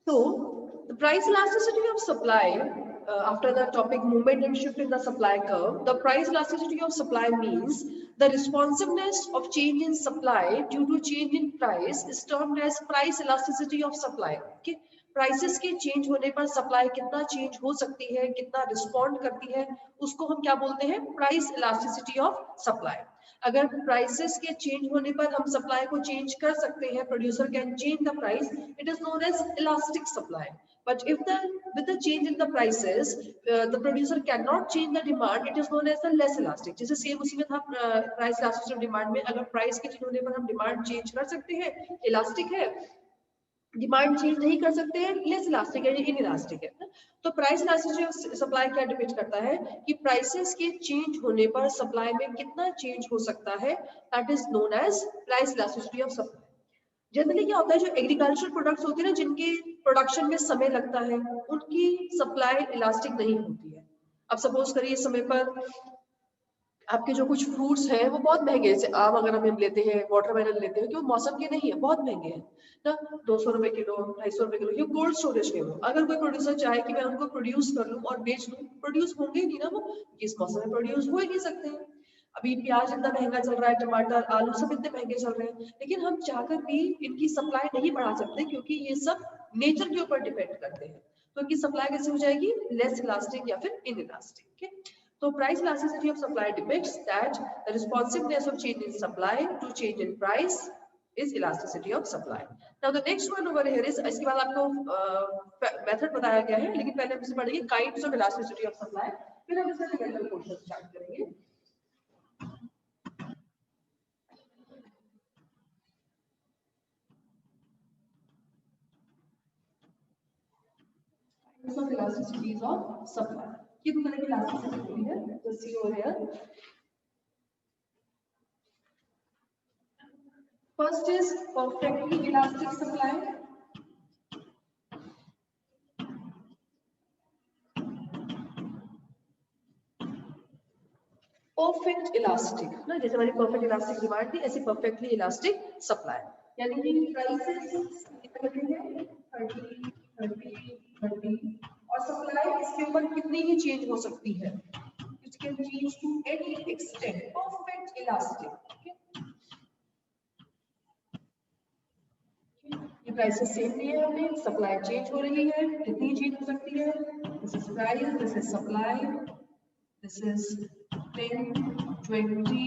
So the price elasticity of supply, after the topic movement and shift in the supply curve, the price elasticity of supply means the responsiveness of change in supply due to change in price is termed as price elasticity of supply. Okay? Prices के change होने पर supply कितना change हो सकती है, कितना respond करती है, उसको हम क्या बोलते हैं, प्राइस इलास्टिसिटी ऑफ सप्लाई. अगर प्राइसेस के चेंज होने पर हम सप्लाई को चेंज कर सकते हैं, producer can change the price, it is known as elastic supply. But if with the change in the prices, the producer cannot change the demand, it is known as the less elastic. जैसे same उसी में था price elasticity of demand में, अगर price के change होने पर हम डिमांड चेंज कर सकते हैं, इलास्टिक है. डिमांड चेंज नहीं कर सकते हैं, लेस इलास्टिक है, इन इलास्टिक है. तो प्राइस इलास्टिसिटी ऑफ सप्लाई क्या डिपेंड करता है कि प्राइसेस के चेंज होने पर सप्लाई में कितना चेंज हो सकता है, that is known as price elasticity of supply. Generally क्या होता है, जो एग्रीकल्चर प्रोडक्ट्स होते हैं ना, जिनके प्रोडक्शन में समय लगता है, उनकी सप्लाई इलास्टिक नहीं होती है. अब सपोज करिए समय पर आपके जो कुछ फ्रूट्स हैं वो बहुत महंगे, जैसे आम अगर हम लेते हैं, वाटरमेलन लेते हैं, क्यों मौसम के नहीं है, बहुत महंगे हैं ना, 200 रुपए किलो, 250 रुपए किलो, ये कोल्ड स्टोरेज में हो. अगर कोई प्रोड्यूसर चाहे कि मैं उनको प्रोड्यूस कर लूं और बेच दूं, प्रोड्यूस होंगे नहीं ना, वो इस मौसम में प्रोड्यूस हो ही नहीं सकते हैं. अभी प्याज इतना महंगा चल रहा है, टमाटर, आलू सब इतने महंगे चल रहे हैं, लेकिन हम चाहकर भी इनकी सप्लाई नहीं बढ़ा सकते, क्योंकि ये सब नेचर के ऊपर डिपेंड करते हैं. तो इनकी सप्लाई कैसे हो जाएगी, लेस इलास्टिक या फिर in elastic. So price elasticity of supply depicts that the responsiveness of change in supply to change in price is elasticity of supply. Now the next one over here is, इसके बाद आपको method बताया गया है, लेकिन पहले हम इसे पढ़ेंगे kinds of elasticity of supply, फिर हम इसका न्यूमेरिकल पोर्शन स्टार्ट करेंगे. Kainds of elasticities of supply. ये दो तरह की इलास्टिसिटी होती है, तो see over here. First is perfectly elastic supply. Perfect elastic ना, जैसे हमारी परफेक्ट इलास्टिक डिमांड थी, ऐसी परफेक्टली इलास्टिक सप्लाई, यानी कि प्राइसेस कितने हैं, 30 30 30, और सप्लाई इसके ऊपर कितनी ही चेंज हो सकती है, it can change to any extent, perfect elastic. ये प्राइसेस सेम नहीं है, हमें सप्लाई चेंज हो रही है, कितनी चेंज हो सकती है, this is price, this is supply, this is 10 20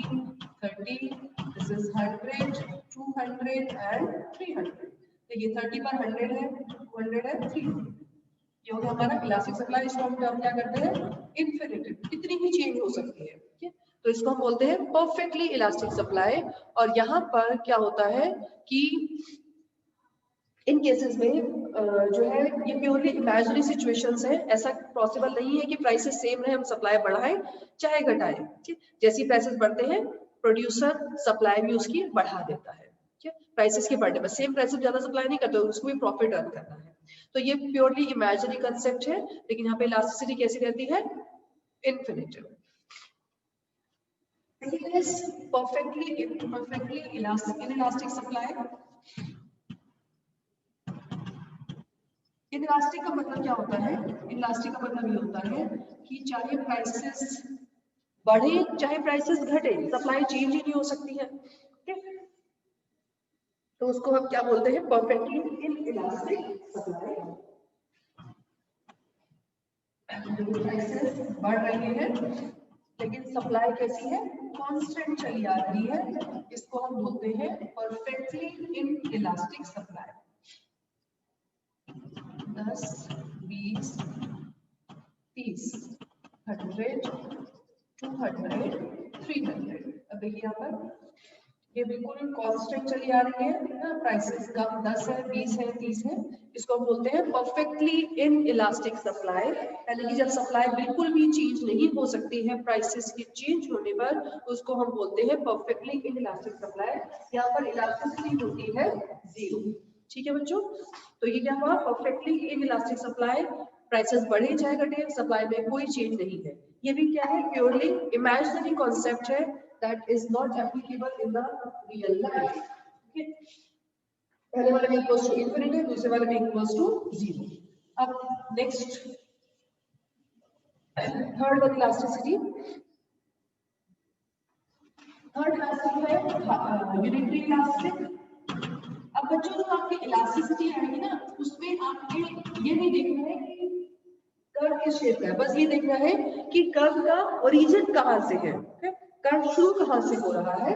30, this is 100 200 and 300. तो ये 30 पर 100 है, 200 है, 300. ये होगा हमारा इलास्टिक सप्लाई. इसको हम क्या करते हैं, इन्फिनिटी, कितनी भी चेंज हो सकती है. ठीक है, तो इसको हम बोलते हैं परफेक्टली इलास्टिक सप्लाई. और यहाँ पर क्या होता है कि इन केसेस में जो है ये प्योरली इमेजिनरी सिचुएशंस है. ऐसा पॉसिबल नहीं है कि प्राइसेस सेम रहे, हम सप्लाई बढ़ाएं चाहे घटाएं. जैसी प्राइसेस बढ़ते हैं, प्रोड्यूसर सप्लाई भी उसकी बढ़ा देता है. प्राइसेस के बढ़ने पर सेम प्राइसेस ज्यादा सप्लाई नहीं करते, उसको भी प्रॉफिट अर्न करना है. तो ये प्योरली इमेजिनरी कंसेप्ट है, लेकिन यहाँ पे इलास्टिसिटी कैसी रहती है, infinity. Perfectly elastic supply. Elastic का मतलब क्या होता है, इलास्टिक का मतलब ये होता है कि चाहे प्राइसेस बढ़े चाहे प्राइसेस घटे, सप्लाई चेंज ही नहीं हो सकती है. तो उसको हम क्या बोलते हैं, परफेक्टली इनइलास्टिक सप्लाई. प्राइसेस बढ़ रही है लेकिन सप्लाई कैसी है, कांस्टेंट चली आ रही है, इसको हम बोलते हैं परफेक्टली इनइलास्टिक सप्लाई. 10 20 30 100 200 300. अब देखिए यहाँ पर ये बिल्कुल कांस्टेंट चली आ रही है ना, प्राइसेस कम 10 है 20 है 30 है, इसको हम बोलते हैं परफेक्टली इनइलास्टिक सप्लाई. यानी कि जब सप्लाई बिल्कुल भी चेंज नहीं हो सकती है प्राइसेस के चेंज होने पर, उसको हम बोलते हैं परफेक्टली इनइलास्टिक सप्लाई. यहाँ पर इलास्टिसिटी होती है 0. ठीक है बच्चों, तो ये क्या हुआ, परफेक्टली इनइलास्टिक सप्लाई. प्राइसेस बढ़े चाहे घटे, सप्लाई में कोई चेंज नहीं है. ये भी क्या है, प्योरली इमेजिनरी कॉन्सेप्ट है, that is not applicable in the real life. Okay. पहले वाले में इक्वल्स टू इन्फिनिटी, दूसरे वाले में इक्वल्स टू 0। अब next third one elasticity. Third elastic है यूनिटरी इलास्टिक। अब बच्चों जो आपकी इलास्टिसिटी आएगी ना, उसमें आपने ये नहीं देखना है कि कर्व किस शेप का है, बस ये देखना है कि कर्व का ओरिजिन कहां से है, कर्व शुरू कहां से हो रहा है।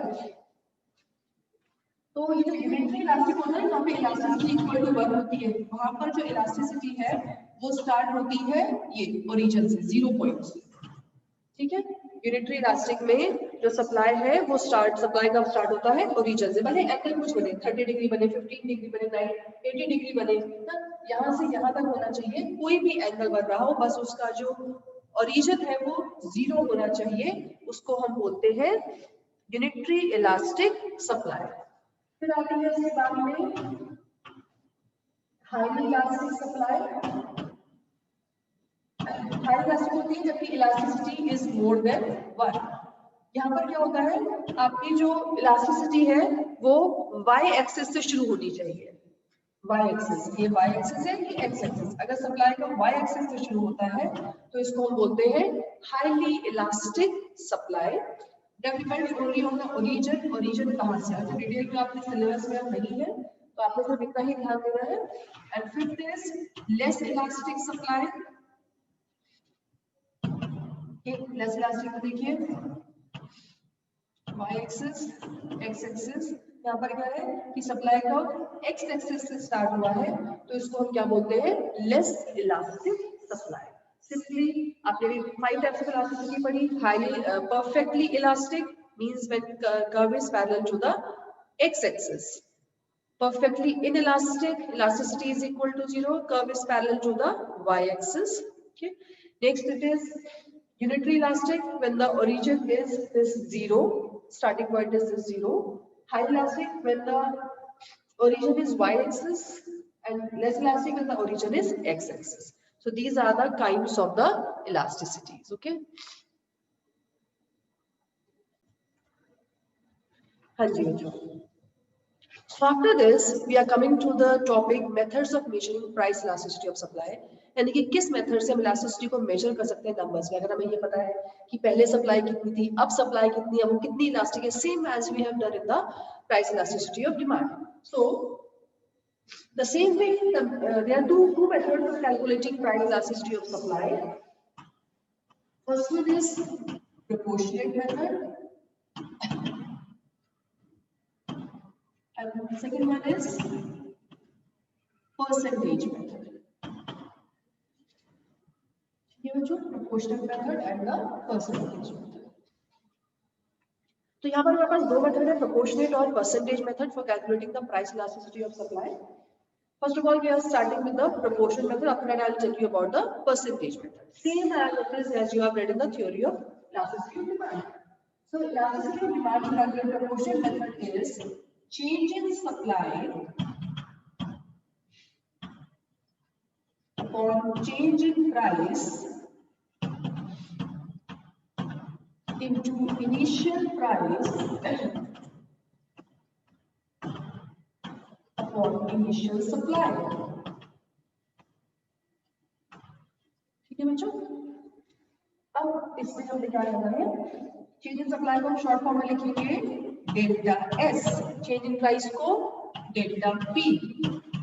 तो ये जो यूनिटरी इलास्टिक होता है, यहाँ पे इलास्टिसिटी इक्वल टू 1 होती है, वहां पर जो इलास्टिसिटी है वो स्टार्ट होती है ये ओरिजिन से, 0 पॉइंट से। ठीक है, यूनिटरी इलास्टिक में जो सप्लाई है वो सप्लाई कब स्टार्ट होता है, ओरिजिन से। भले एंगल कुछ बने, 30 डिग्री बने, 15 डिग्री बने, 80 डिग्री बने ना, यहाँ से यहाँ तक होना चाहिए, कोई भी एंगल बन रहा हो, बस उसका जो ओरिजिन है वो 0 होना चाहिए, उसको हम बोलते हैं यूनिटरी इलास्टिक सप्लाई। फिर आती है इसके बाद में highly elastic supply. High elastic होती है जबकि इलास्टिसिटी इज मोर देन 1। यहाँ पर क्या होता है, आपकी जो इलास्टिसिटी है वो y एक्सिस से शुरू होनी चाहिए। y एक्सिस, ये y एक्सिस है, ये x एक्सिस। अगर सप्लाई का y एक्सिस से शुरू होता है तो इसको हम बोलते हैं highly elastic supply. That depends only on the origin, origin कहां से है। तो डिटेल में आपके सिलेबस में नहीं है, तो आपको सिर्फ इतना ही ध्यान देना है। And fifth is less elastic supply. Less elastic को देखिए, y एक्सिस, x एक्सिस, यहाँ पर क्या है कि सप्लाई का x एक्सिस से स्टार्ट हुआ है, तो इसको हम क्या बोलते हैं, लेस इलास्टिक सप्लाई। सिंपली आपने भी 5 टाइप्स ऑफ इलास्टिसिटी पढ़ी। Highly perfectly elastic means when curve is parallel to the x axis. Perfectly inelastic, elasticity is equal to 0, curve is parallel to the y axis. Okay. Next it is unitary elastic when the origin is this 0, starting point is this 0. High elastic when the origin is y axis, and less elastic when the origin is x axis. So these are the kinds of the elasticities. Okay. हाँ जी बच्चों। So after this, we are coming to the topic methods of measuring price elasticity of supply. यानी कि किस method से हम elasticity को major कर सकते हैं नंबर्स में। अगर हमें ये पता है कि पहले सप्लाई कितनी थी, अब सप्लाई कितनी है, वो कितनी इलास्टिक है, same as we have done in the price elasticity of demand. So the same way there are two methods of calculating price elasticity of supply. First one is proportionate method. And the second one is percentage method. ये जो proportional method and the percentage method. तो यहाँ पर हमारे पास दो method है, proportionate और percentage method for calculating the price elasticity of supply. First of all, we are starting with the proportional method. After that, I will tell you about the percentage method. Same as you have read in the theory of elasticity of demand. So elasticity of demand to calculate proportional method is change in supply upon change in price into initial price upon initial supply. ठीक है बच्चों, अब इसमें हम क्या करना है, change in supply को हम शॉर्ट फॉर्म में लिखेंगे delta S, change in price को डेल्टा पी,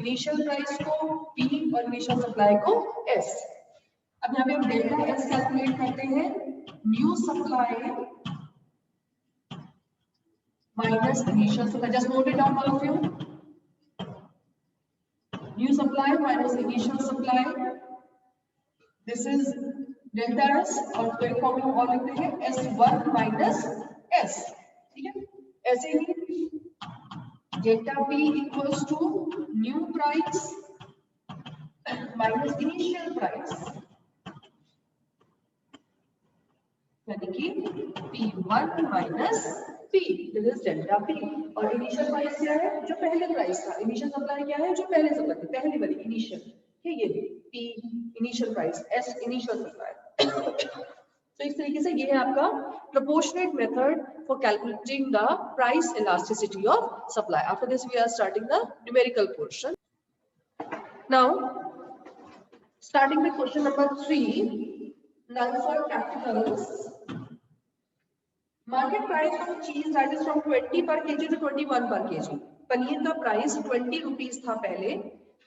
इनिशियल प्राइस को पी और इनिशियल सप्लाई को एस। अब यहाँ पे हम डेल्टा एस कैलकुलेट करते हैं, new supply minus initial supply. Just note it down all of you, new supply minus initial supply, this is delta S, और तो एक फॉर्मूला और लिखते हैं S1 माइनस S। ठीक है, ऐसे ही delta P equals to new price minus initial price, यानी कि P1 minus P, this is delta P। और इनिशियल प्राइस क्या है, जो पहले प्राइस था। इनिशियल सप्लाई क्या है, जो पहले सप्लाई थी, पहली वाली इनिशियल। ये P initial price, S initial supply. तो इस तरीके से ये है आपका proportionate method for calculating the price elasticity of supply. After this we are starting the numerical portion. Now starting with question number 3, none for capitals. Market price of cheese that is from 20 per kg to 21 per kg. Paneer का price 20 rupees था पहले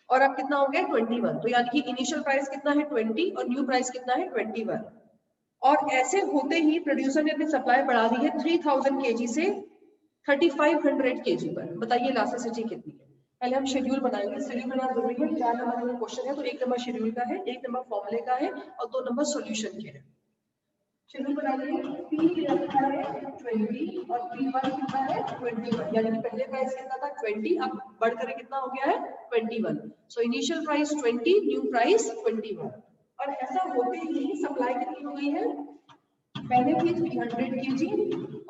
और अब कितना हो गया 21. तो यानी कि इनिशियल प्राइस कितना है 20 और न्यू प्राइस कितना है 21. और ऐसे होते ही प्रोड्यूसर ने अपनी सप्लाई बढ़ा दी है 3000 केजी से 3500 केजी पर. बताइए इलास्टिसिटी कितनी है. पहले हम शेड्यूल बनाएंगे. शेड्यूल बनाना जरूरी है. 4 नंबर का क्वेश्चन है तो 1 नंबर शेड्यूल का है, 1 नंबर फॉर्मूले का है और 2 नंबर सॉल्यूशन के है. शेड्यूल बनाइए. P रखा है 20 और P1 कितना है 21. यानी कि पहले प्राइस कितना था 20, अब बढ़कर कितना हो गया है 21. So initial price 20, new price 21. और ऐसा होते ही सप्लाई कितनी हो गई है. पहले थी 300 केजी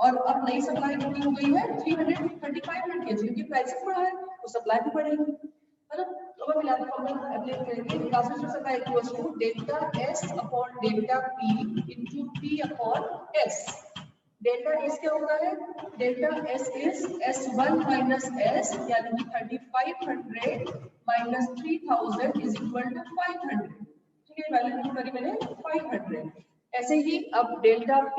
और अब नई सप्लाई कितनी हो गई है 3500 केजी. क्योंकि प्राइस बढ़ा है तो सप्लाई भी बढ़ेगी, है ना. तो अब मिला के फॉर्मूला अप्लाई करेंगे. Elasticity of supply equals to delta S upon delta P into P upon S. Delta S क्या होता है. Delta S is S1 minus S, यानी कि 3500 माइनस 3000 इज इक्वल टू 500. ठीक है, वैल्यू पुट करी मैंने 500. ऐसे ही अब डेल्टा P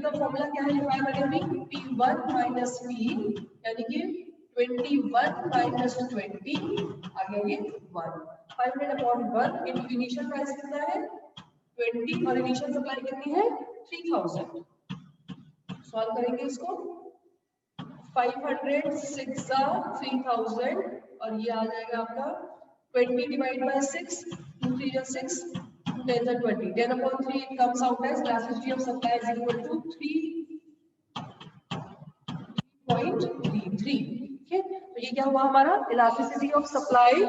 का फॉर्मूला क्या है लिखा है मैंने भी P1 माइनस P, यानी कि 21 माइनस 20 आगे ये 1. 500 अपॉन 1 इनटू इनिशियल प्राइस कितना है 20 और इनिशियल सप्लाई कितनी है 3000. सॉल्व करेंगे इसको. 500 6 3000 और ये आ जाएगा आपका 20 डिवाइड बाय 6, 2 3 जा 6, 2 10 जा 20. 10 upon 3 it comes out as elasticity of supply is equal to 3.33. Okay, तो ये क्या हुआ हमारा elasticity of supply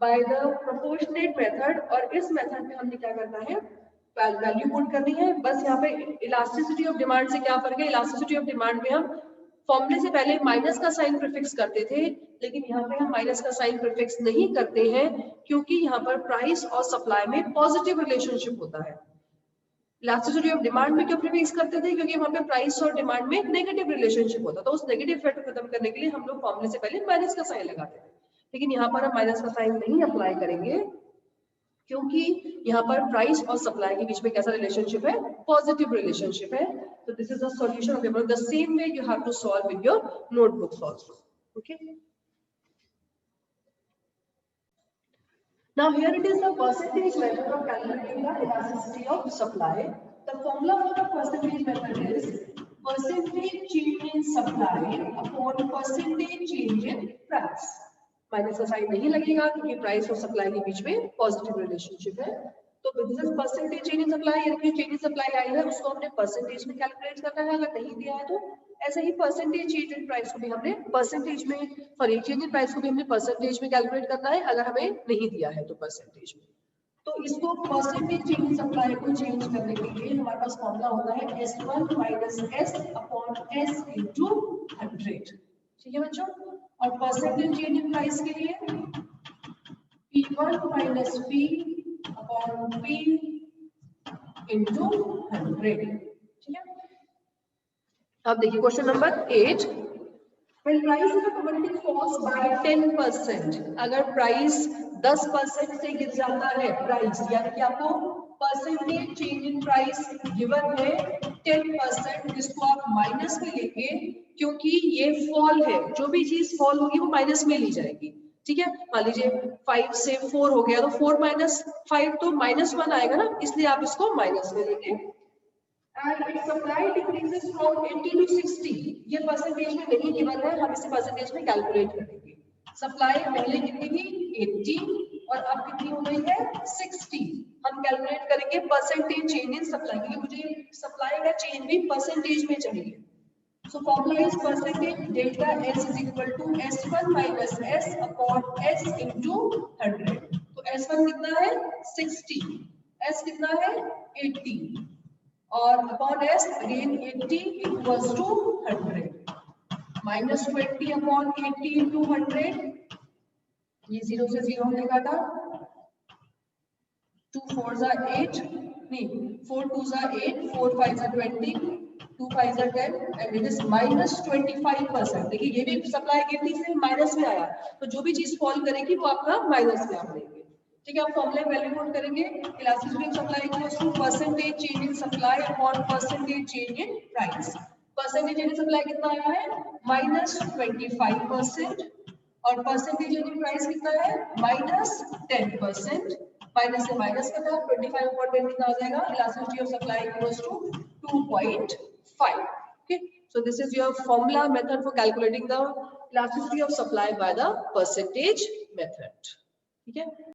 by the proportionate method. और इस मेथड में हमने क्या करना है वैल्यू पुट करनी है. बस यहाँ पे इलास्टिसिटी ऑफ डिमांड से क्या फर्क है. इलास्टिसिटी ऑफ डिमांड में हम फॉर्मूले से पहले माइनस का साइन प्रीफिक्स करते थे, लेकिन यहाँ पे हम माइनस का साइन प्रीफिक्स नहीं करते हैं क्योंकि यहाँ पर प्राइस और सप्लाई में पॉजिटिव रिलेशनशिप होता है. इलास्टिसिटी ऑफ डिमांड में क्यों प्रीफिक्स करते थे, क्योंकि वहां पे प्राइस और डिमांड में नेगेटिव रिलेशनशिप होता था. तो उस नेगेटिव इफेक्ट को खत्म करने के लिए हम लोग फॉर्मूले से पहले माइनस का साइन लगाते थे. लेकिन यहाँ पर हम माइनस का साइन नहीं अप्लाई करेंगे क्योंकि यहाँ पर प्राइस और सप्लाई के बीच में कैसा रिलेशनशिप है पॉजिटिव रिलेशनशिप है. तो this is the solution of the same way you have to solve in your notebooks also. Okay, now here it is the percentage method of calculating the elasticity of supply. The formula for the percentage method is percentage change in supply upon percentage change in price. Minus का sign नहीं लगेगा क्योंकि price और supply के बीच में positive relationship है. तो this is percentage change in supply. यानी चेंज इन सप्लाई आई है उसको हमने परसेंटेज में कैलकुलेट करना है. अगर नहीं दिया है तो ऐसे ही परसेंटेज चेंज इन प्राइस को भी हमने परसेंटेज में, सॉरी चेंज इन प्राइस को भी हमने परसेंटेज में कैलकुलेट करना है अगर हमें नहीं दिया है तो परसेंटेज में. तो इसको परसेंटेज चेंज इन सप्लाई को चेंज करने के लिए हमारे पास फॉर्मूला होता है S1 minus S upon S into 100. ठीक है बच्चों. और परसेंटेज चेंज इन प्राइस के लिए P1 minus P upon P into 100. ठीक है. अब देखिए question number 8. When price of a commodity falls by 10%, अगर प्राइस 10% से गिर जाता है प्राइस, यानी कि आपको percentage change in price given है 10%, जिसको आप माइनस में लेंगे क्योंकि ये फॉल है. जो भी चीज फॉल होगी वो माइनस में ली जाएगी. ठीक है. मान लीजिए 5 से 4 हो गया तो 4 माइनस 5 तो -1 आएगा ना, इसलिए आप इसको माइनस में लेंगे. And its supply decreases from 80 to 60. ये परसेंटेज में नहीं गिवन है, हम इसे परसेंटेज में कैलकुलेट करेंगे. सप्लाई पहले कितनी थी 80 और अब कितनी हो गई है 60. हम कैलकुलेट करेंगे परसेंटेज चेंज इन सप्लाई के लिए. मुझे सप्लाई का चेंज भी परसेंटेज में चाहिए. So formula is percentage delta S is equal to S1 minus S upon S into 100. तो S1 कितना है 60, S कितना है 80 और upon S again 80 equals to 100. Minus 20 upon 80 into 100. ये 0 से 0 हमने काटा. 2 4 8, नहीं, 4 2s are 8, 4 5s are 20, 2 5s are 10 and it is minus 25%. देखिए ये भी सप्लाई गिरती से माइनस में आया, तो जो भी चीज फॉल करेगी वो आपका माइनस में आप लेंगे। ठीक है, आप फॉर्मूला वैल्यू नोट करेंगे, elasticity of supply equals to percentage change in supply upon percentage change in price. Percentage change in supply कितना आया है, माइनस 25%, और परसेंटेज इन प्राइस कितना है, माइनस 10%। माइनस से माइनस करना, 25 अपॉन 10 कितना आ जाएगा, elasticity of supply equals to 2.5. Okay, so this is your formula method for calculating the elasticity of supply by the percentage method. ठीक है।